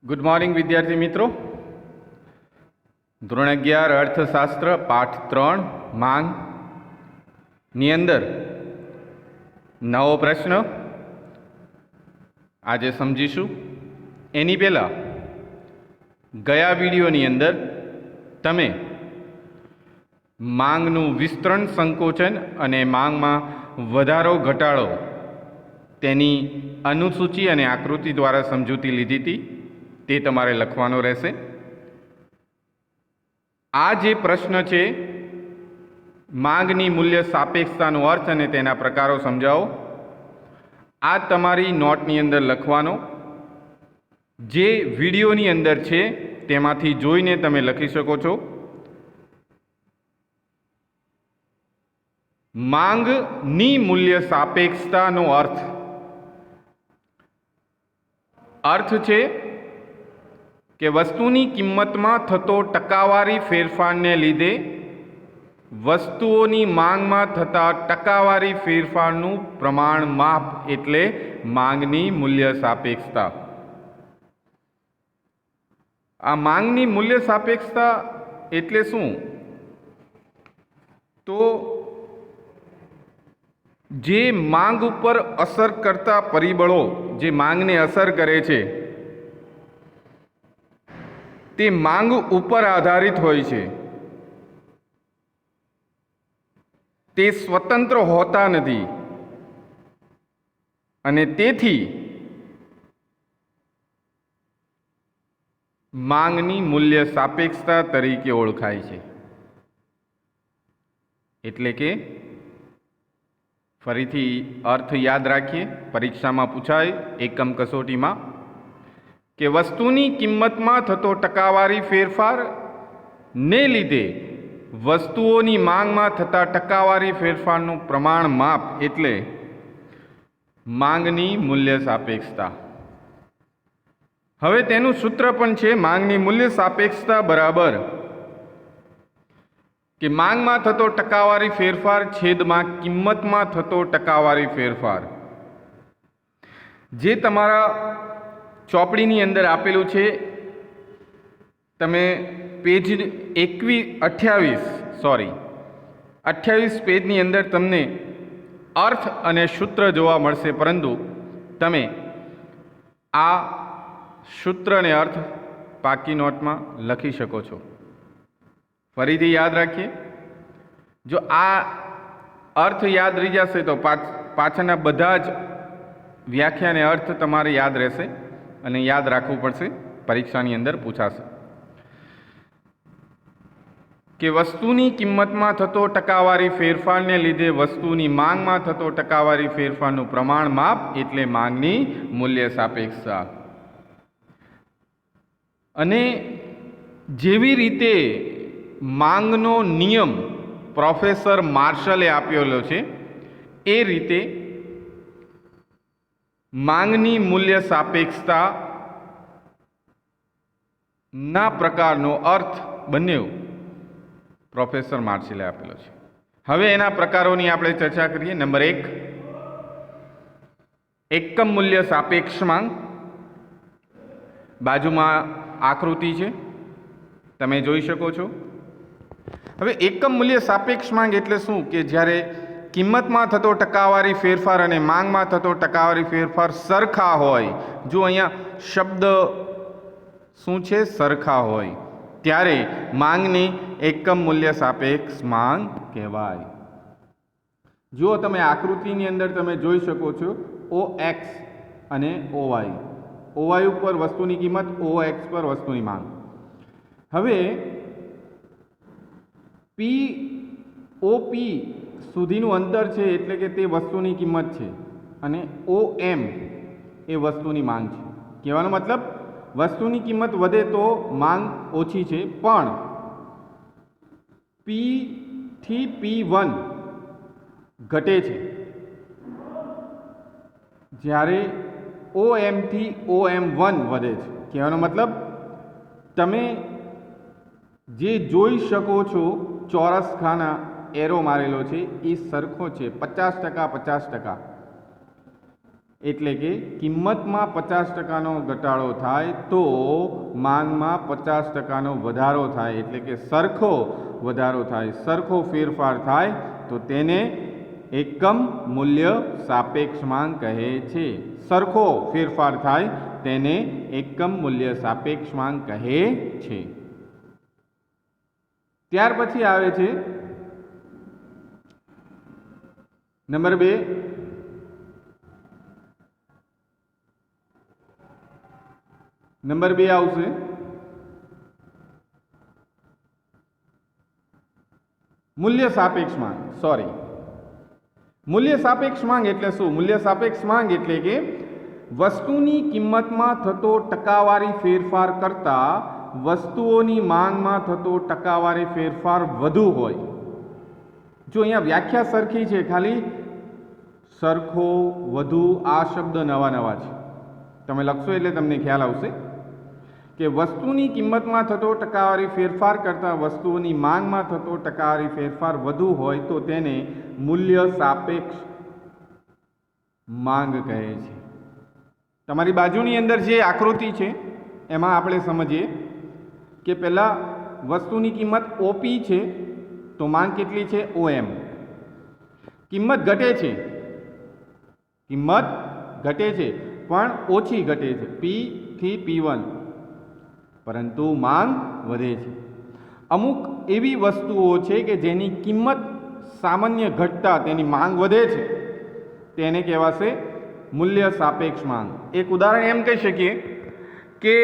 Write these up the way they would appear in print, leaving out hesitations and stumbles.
Good morning વિદ્યાર્થી મિત્રો. ધોરણ 11 અર્થશાસ્ત્ર પાઠ 3 માંગ ની અંદર નવો પ્રશ્ન આજે સમજીશું. એની પહેલાં ગયા વિડીયોની અંદર તમે માંગનું વિસ્તરણ, સંકોચન અને માંગમાં વધારો ઘટાડો તેની અનુસૂચિ અને આકૃતિ દ્વારા સમજૂતી લીધી હતી. તે તમારે લખવાનો રહેશે. આ જે પ્રશ્ન છે, માંગની મૂલ્ય સાપેક્ષતાનો અર્થ અને તેના પ્રકારો સમજાવો, આ તમારી નોટની અંદર લખવાનો. જે વિડીયોની અંદર છે તેમાંથી જોઈને તમે લખી શકો છો. માંગની મૂલ્ય સાપેક્ષતાનો અર્થ છે કે વસ્તુની કિંમતમાં થતો ટકાવારી ફેરફારને લીધે વસ્તુઓની માંગમાં થતા ટકાવારી ફેરફારનું પ્રમાણ માપ એટલે માંગની મૂલ્ય સાપેક્ષતા. આ માંગની મૂલ્ય સાપેક્ષતા એટલે શું? તો જે માંગ ઉપર અસર કરતા પરિબળો, જે માંગને અસર કરે છે, તે માંગ ઉપર આધારિત હોય છે. તે સ્વતંત્ર હોતા નથી અને તેથી માંગની મૂલ્ય સાપેક્ષતા તરીકે ઓળખાય છે. એટલે કે ફરીથી અર્થ યાદ રાખીએ, પરીક્ષામાં પૂછાય એકમ કસોટીમાં કે વસ્તુની કિંમતમાં થતો ટકાવારી ફેરફાર ને લીધે વસ્તુઓની માંગમાં થતા ટકાવારી ફેરફારનું પ્રમાણ માપ એટલે માંગની મૂલ્ય સાપેક્ષતા. હવે તેનું સૂત્ર પણ છે માંગની મૂલ્ય સાપેક્ષતા બરાબર કે માંગમાં થતો ટકાવારી ફેરફાર છેદમાં કિંમતમાં થતો ટકાવારી ફેરફાર. જે તમારા ચોપડીની અંદર આપેલું છે, તમે પેજ 28 પેજની અંદર તમને અર્થ અને સૂત્ર જોવા મળશે, પરંતુ તમે આ સૂત્ર અને અર્થ પાકી નોટમાં લખી શકો છો. ફરીથી યાદ રાખીએ, જો આ અર્થ યાદ રહી જશે તો પાછળના બધા જ વ્યાખ્યા અને અર્થ તમારે યાદ રહેશે અને યાદ રાખવું પડશે, પરીક્ષાની અંદર પૂછાશે. કે વસ્તુની કિંમતમાં થતો ટકાવારી ફેરફારને લીધે વસ્તુની માંગમાં થતો ટકાવારી ફેરફારનું પ્રમાણ માપ એટલે માંગની મૂલ્ય સાપેક્ષતા. અને જેવી રીતે માંગનો નિયમ પ્રોફેસર માર્શલે આપેલો છે, એ રીતે માંગની મૂલ્ય સાપેક્ષતા ના પ્રકારનો અર્થ બંને પ્રોફેસર માર્શલે આપેલો છે. હવે એના પ્રકારોની આપણે ચર્ચા કરીએ. નંબર 1, એકમ મૂલ્ય સાપેક્ષ માંગ. બાજુમાં આકૃતિ છે, તમે જોઈ શકો છો. હવે એકમ મૂલ્ય સાપેક્ષ માંગ એટલે શું? કે જ્યારે કિંમતમાં થતો ટકાવારી ફેરફાર અને માંગમાં થતો ટકાવારી ફેરફાર સરખા હોય, જો અહીંયા શબ્દ શું છે? સરખા હોય, ત્યારે માંગની એકમ મૂલ્ય સાપેક્ષ માંગ કહેવાય. જો તમે આકૃતિની અંદર તમે જોઈ શકો છો OX અને OY. OY ઉપર વસ્તુની કિંમત, OX પર વસ્તુની માંગ. હવે POP સુધીનું અંતર છે એટલે કે તે વસ્તુની કિંમત છે અને OM એ વસ્તુની માંગ છે. કહેવાનો મતલબ વસ્તુની કિંમત વધે તો માંગ ઓછી છે, પણ P થી P1 ઘટે છે, જ્યારે OM થી OM1 વધે છે. કહેવાનો મતલબ તમે જે જોઈ શકો છો ચોરસ ખાના એરો મારેલો છે એ સરખો છે, 50%. એટલે કે કિંમતમાં 50%નો ઘટાડો થાય તો માંગમાં 50%નો વધારો થાય, એટલે કે સરખો વધારો થાય, સરખો ફેરફાર થાય તો તેને એકમ મૂલ્ય સાપેક્ષ માંગ કહે છે. સરખો ફેરફાર થાય તેને એકમ મૂલ્ય સાપેક્ષ માંગ કહે છે. ત્યાર પછી આવે છે નંબર 2, નંબર 2 આવશે મૂલ્ય સાપેક્ષ માંગ. મૂલ્ય સાપેક્ષ માંગ એટલે શું? મૂલ્ય સાપેક્ષ માંગ એટલે કે વસ્તુની કિંમતમાં થતો ટકાવારી ફેરફાર કરતાં વસ્તુઓની માંગમાં થતો ટકાવારી ફેરફાર વધુ હોય. જો અહીંયા વ્યાખ્યા સરખી છે, ખાલી સરખો, વધુ આ શબ્દ નવા નવા છે. તમે લખશો એટલે તમને ખ્યાલ આવશે કે વસ્તુની કિંમતમાં થતો ટકાવારી ફેરફાર કરતાં વસ્તુઓની માંગમાં થતો ટકાવારી ફેરફાર વધુ હોય તો તેને મૂલ્ય સાપેક્ષ માંગ કહે છે. તમારી બાજુની અંદર જે આકૃતિ છે એમાં આપણે સમજીએ કે પહેલાં વસ્તુની કિંમત ઓપી છે તો માંગ કેટલી છે? OM. કિંમત ઘટે છે, કિંમત ઘટે છે પણ ઓછી ઘટે છે, P થી P1, પરંતુ માંગ વધે છે. અમુક એવી વસ્તુઓ છે કે જેની કિંમત સામાન્ય ઘટતા તેની માંગ વધે છે, તેને કહેવાશે મૂલ્ય સાપેક્ષ માંગ. એક ઉદાહરણ એમ કહી શકીએ કે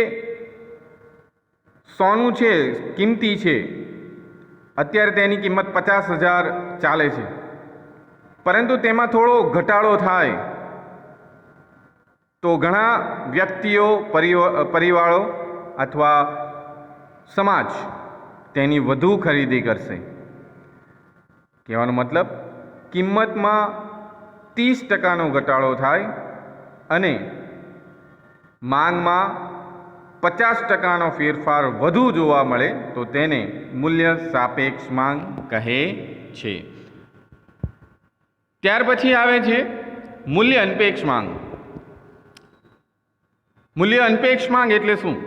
સોનું છે, કિંમતી છે, અત્યારે તેની કિંમત 50,000 ચાલે છે, પરંતુ તેમાં થોડો ઘટાડો થાય તો ઘણા વ્યક્તિઓ, પરિવારો અથવા સમાજ તેની વધુ ખરીદી કરશે. કહેવાનો મતલબ કિંમતમાં 30%નો ઘટાડો થાય અને માંગમાં 50%નો ફેરફાર વધુ જોવા મળે તો તેને મૂલ્ય સાપેક્ષ માંગ કહે છે. ત્યાર પછી આવે છે મૂલ્ય અનપેક્ષ માંગ. મૂલ્ય અનપેક્ષ માંગ એટલે શું?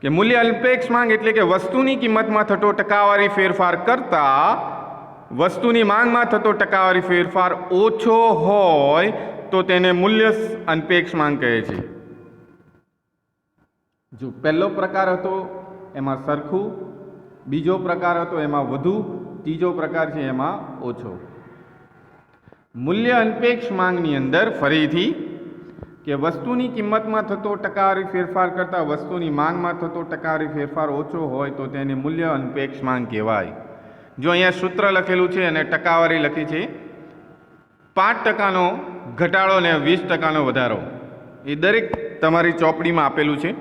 કે મૂલ્ય અનપેક્ષ માંગ એટલે કે વસ્તુની કિંમતમાં થતો ટકાવારી ફેરફાર કરતાં વસ્તુની માંગમાં થતો ટકાવારી ફેરફાર ઓછો હોય તો તેને મૂલ્ય અનપેક્ષ માંગ કહે છે. જો પહેલો પ્રકાર હતો એમાં સરખું, બીજો પ્રકાર હતો એમાં વધુ, ત્રીજો પ્રકાર છે એમાં ઓછો. મૂલ્ય અનપેક્ષ માંગની અંદર ફરીથી કે વસ્તુની કિંમતમાં થતો ટકાવારી ફેરફાર કરતાં વસ્તુની માંગમાં થતો ટકાવારી ફેરફાર ઓછો હોય તો તેને મૂલ્ય અનપેક્ષ માંગ કહેવાય. જો અહીંયા સૂત્ર લખેલું છે અને ટકાવારી લખી છે, 5%નો ઘટાડો ને 20%નો વધારો, એ દરેક તમારી ચોપડીમાં આપેલું છે.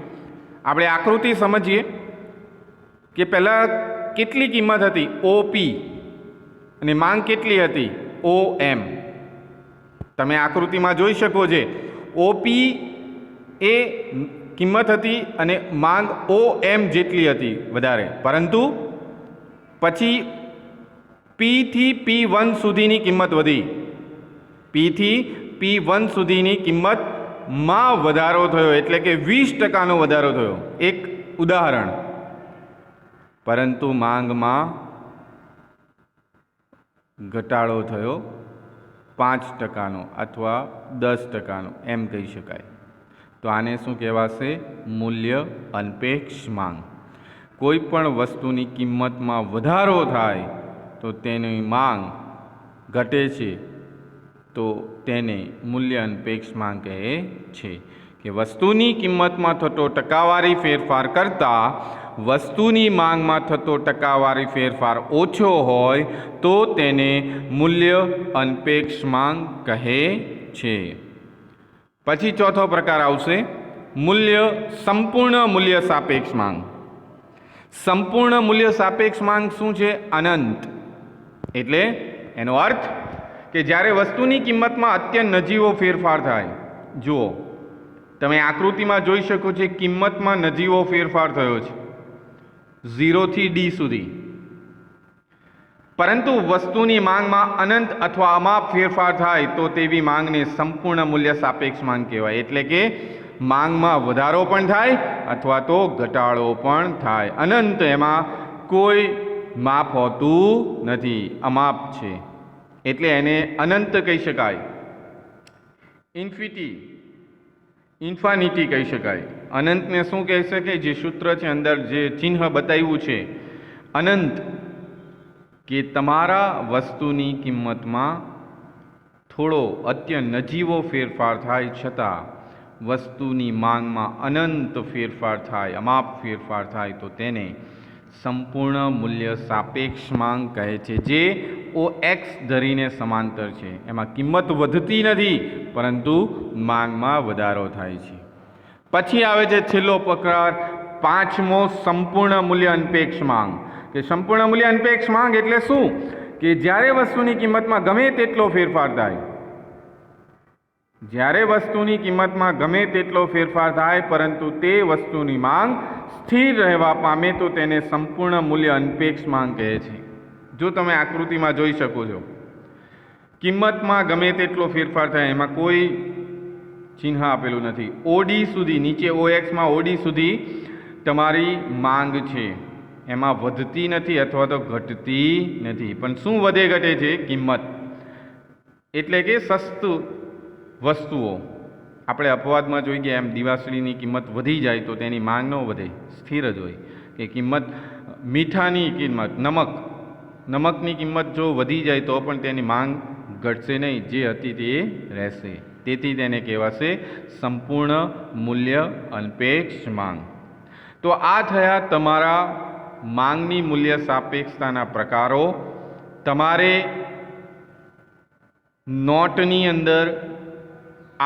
આપણે આકૃતિ સમજીએ કે પહેલાં કેટલી કિંમત હતી? OP અને માંગ કેટલી હતી? OM. તમે આકૃતિમાં જોઈ શકો છો OP એ કિંમત હતી અને માંગ OM જેટલી હતી વધારે, પરંતુ પછી P થી P1 સુધીની કિંમત વધી, P થી P1 સુધીની કિંમતમાં વધારો થયો, એટલે કે 20%નો વધારો થયો. એક ઉદાહરણ. પરંતુ માંગમાં ઘટાડો થયો 5%નો અથવા 10%નો, એમ કહી શકાય. તો આને શું કહેવાશે? મૂલ્ય અનપેક્ષ માંગ. કોઈ પણ વસ્તુની કિંમતમાં વધારો થાય તો તેની માંગ ઘટે છે તો તેને મૂલ્ય અનપેક્ષ માંગ કહે છે. કે વસ્તુની કિંમતમાં થતો ટકાવારી ફેરફાર કરતાં વસ્તુની માંગમાં થતો ટકાવારી ફેરફાર ઓછો હોય તો તેને મૂલ્ય અનપેક્ષ માંગ કહે છે. પછી ચોથો પ્રકાર આવશે સંપૂર્ણ મૂલ્ય સાપેક્ષ માંગ. સંપૂર્ણ મૂલ્ય સાપેક્ષ માંગ શું છે? અનંત. એટલે એનો અર્થ કે જ્યારે વસ્તુની કિંમતમાં અત્યંત નજીવો ફેરફાર થાય. જુઓ, તમે આકૃતિમાં જોઈ શકો છો, કિંમતમાં નજીવો ફેરફાર થયો છે 0 થી D સુધી. પરંતુ વસ્તુની માંગમાં અનંત અથવા અમાપ ફેરફાર થાય તો તેવી માંગને સંપૂર્ણ મૂલ્ય સાપેક્ષ માંગ કહેવાય. એટલે કે માંગમાં વધારો પણ થાય અથવા તો ઘટાડો પણ થાય. અનંત એમાં કોઈ માપ હોતું નથી, અમાપ છે, એટલે એને અનંત કહી શકાય. ઇન્ફાનિટી કહી શકાય. અનંતને શું કહી શકાય? જે સૂત્ર છે અંદર જે ચિહ્ન બતાવ્યું છે અનંત, કે તમારા વસ્તુની કિંમતમાં થોડો અત્યંત નજીવો ફેરફાર થાય છતાં વસ્તુની માંગમાં અનંત ફેરફાર થાય, અમાપ ફેરફાર થાય તો તેને સંપૂર્ણ મૂલ્ય સાપેક્ષ માંગ કહે છે, જે OX ધરીને સમાંતર છે. એમાં કિંમત વધતી નથી પરંતુ માંગમાં વધારો થાય છે. પછી આવે છે છેલ્લો પ્રકાર, પાંચમો, સંપૂર્ણ મૂલ્ય અનપેક્ષ માંગ. કે સંપૂર્ણ મૂલ્ય અનપેક્ષ માંગ એટલે શું? કે જ્યારે વસ્તુની કિંમતમાં ગમે તેટલો ફેરફાર થાય, જ્યારે વસ્તુની કિંમતમાં ગમે તેટલો ફેરફાર થાય પરંતુ તે વસ્તુની માંગ સ્થિર રહેવા પામે તો તેને સંપૂર્ણ મૂલ્ય અનપેક્ષ માંગ કહે છે. જો તમે આકૃતિમાં જોઈ શકો છો, કિંમતમાં ગમે તેટલો ફેરફાર થાય, એમાં કોઈ ચિહ્ન આપેલું નથી. OD સુધી, નીચે OX માં OD સુધી તમારી માંગ છે, એમાં વધતી નથી અથવા તો ઘટતી નથી. પણ શું વધે ઘટે છે? કિંમત. એટલે કે સસ્તું વસ્તુઓ, આપણે અપવાદમાં જોઈ ગયા એમ દિવાસળીની કિંમત વધી જાય તો તેની માંગ ન વધે, સ્થિર જ હોય. કે કિંમત, મીઠાની કિંમત, નમકની કિંમત જો વધી જાય તો પણ તેની માંગ ઘટશે નહીં, જે હતી તે રહેશે. તેથી તેને કહેવાશે સંપૂર્ણ મૂલ્ય અનપેક્ષ માંગ. તો આ થયા તમારા માંગની મૂલ્ય સાપેક્ષતાના પ્રકારો. તમારે નોટની અંદર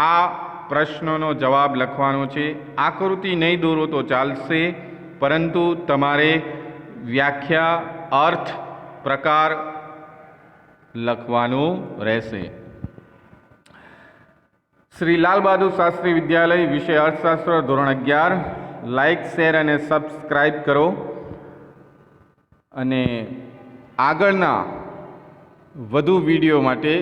આ પ્રશ્નનો જવાબ લખવાનો છે. આકૃતિ નહીં દોરો તો ચાલશે, પરંતુ તમારે વ્યાખ્યા, અર્થ, પ્રકાર લખવાનું રહેશે. શ્રી લાલ બહાદુર શાસ્ત્રી વિદ્યાલય, વિષય અર્થશાસ્ત્ર, ધોરણ 11. લાઇક, શેર અને સબસ્ક્રાઈબ કરો અને આગળના વધુ વિડીયો માટે